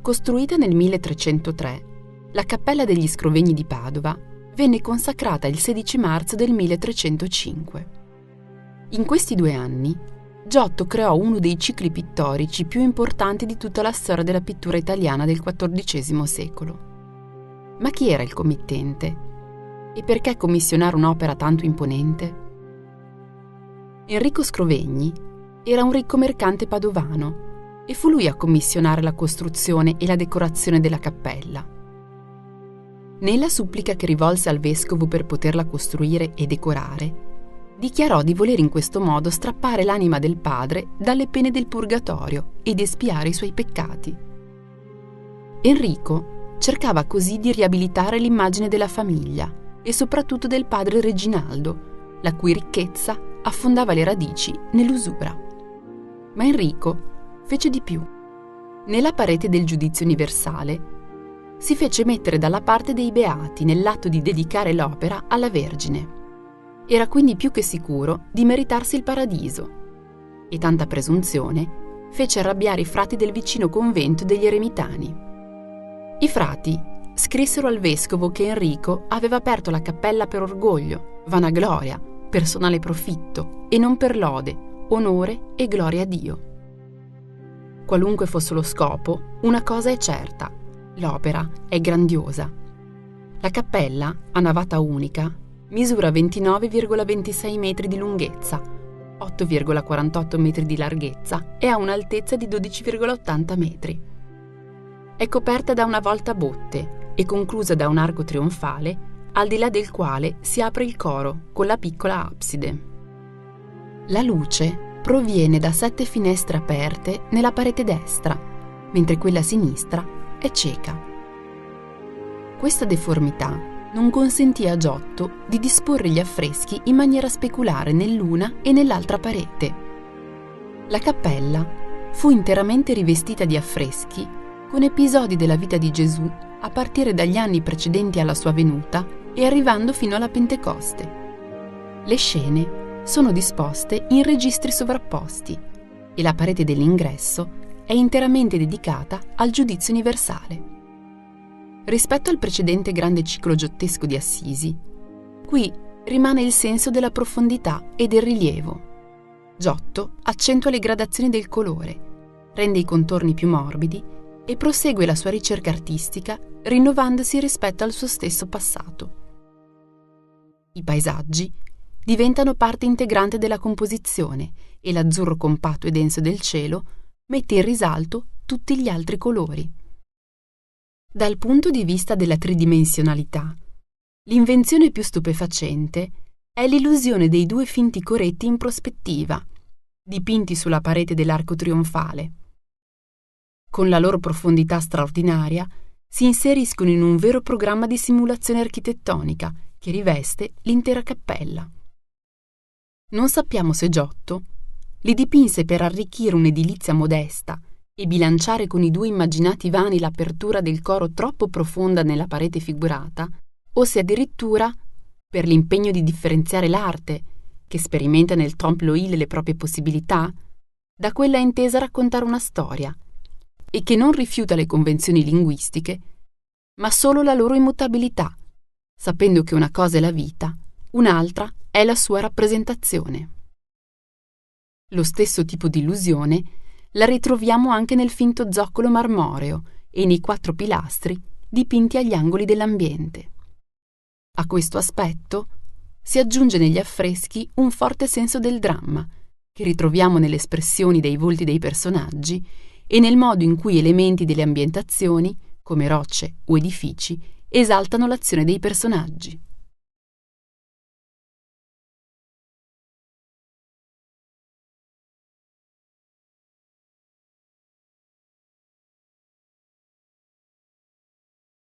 Costruita nel 1303, la Cappella degli Scrovegni di Padova venne consacrata il 16 marzo del 1305. In questi 2 anni, Giotto creò uno dei cicli pittorici più importanti di tutta la storia della pittura italiana del XIV secolo. Ma chi era il committente? E perché commissionare un'opera tanto imponente? Enrico Scrovegni era un ricco mercante padovano e fu lui a commissionare la costruzione e la decorazione della cappella. Nella supplica che rivolse al vescovo per poterla costruire e decorare, dichiarò di voler in questo modo strappare l'anima del padre dalle pene del purgatorio ed espiare i suoi peccati. Enrico cercava così di riabilitare l'immagine della famiglia e soprattutto del padre Reginaldo, la cui ricchezza affondava le radici nell'usura. Ma Enrico fece di più. Nella parete del Giudizio Universale si fece mettere dalla parte dei beati nell'atto di dedicare l'opera alla Vergine. Era quindi più che sicuro di meritarsi il paradiso, e tanta presunzione fece arrabbiare i frati del vicino convento degli Eremitani. I frati scrissero al vescovo che Enrico aveva aperto la cappella per orgoglio, vanagloria, personale profitto e non per lode, onore e gloria a Dio. Qualunque fosse lo scopo, una cosa è certa: l'opera è grandiosa. La cappella, a navata unica, misura 29,26 metri di lunghezza, 8,48 metri di larghezza e ha un'altezza di 12,80 metri. È coperta da una volta a botte e conclusa da un arco trionfale, al di là del quale si apre il coro con la piccola abside. La luce proviene da 7 finestre aperte nella parete destra, mentre quella sinistra è cieca. Questa deformità non consentì a Giotto di disporre gli affreschi in maniera speculare nell'una e nell'altra parete. La cappella fu interamente rivestita di affreschi con episodi della vita di Gesù a partire dagli anni precedenti alla sua venuta e arrivando fino alla Pentecoste. Le scene sono disposte in registri sovrapposti e la parete dell'ingresso è interamente dedicata al Giudizio Universale. Rispetto al precedente grande ciclo giottesco di Assisi, qui rimane il senso della profondità e del rilievo. Giotto accentua le gradazioni del colore, rende i contorni più morbidi e prosegue la sua ricerca artistica rinnovandosi rispetto al suo stesso passato. I paesaggi diventano parte integrante della composizione e l'azzurro compatto e denso del cielo mette in risalto tutti gli altri colori. Dal punto di vista della tridimensionalità, l'invenzione più stupefacente è l'illusione dei 2 finti coretti in prospettiva, dipinti sulla parete dell'arco trionfale. Con la loro profondità straordinaria, si inseriscono in un vero programma di simulazione architettonica che riveste l'intera cappella. Non sappiamo se Giotto li dipinse per arricchire un'edilizia modesta e bilanciare con i 2 immaginati vani l'apertura del coro troppo profonda nella parete figurata, o se addirittura per l'impegno di differenziare l'arte, che sperimenta nel trompe-l'œil le proprie possibilità, da quella intesa a raccontare una storia, e che non rifiuta le convenzioni linguistiche, ma solo la loro immutabilità, sapendo che una cosa è la vita, un'altra è la sua rappresentazione. Lo stesso tipo di illusione la ritroviamo anche nel finto zoccolo marmoreo e nei 4 pilastri dipinti agli angoli dell'ambiente. A questo aspetto si aggiunge negli affreschi un forte senso del dramma, che ritroviamo nelle espressioni dei volti dei personaggi e nel modo in cui elementi delle ambientazioni, come rocce o edifici, esaltano l'azione dei personaggi.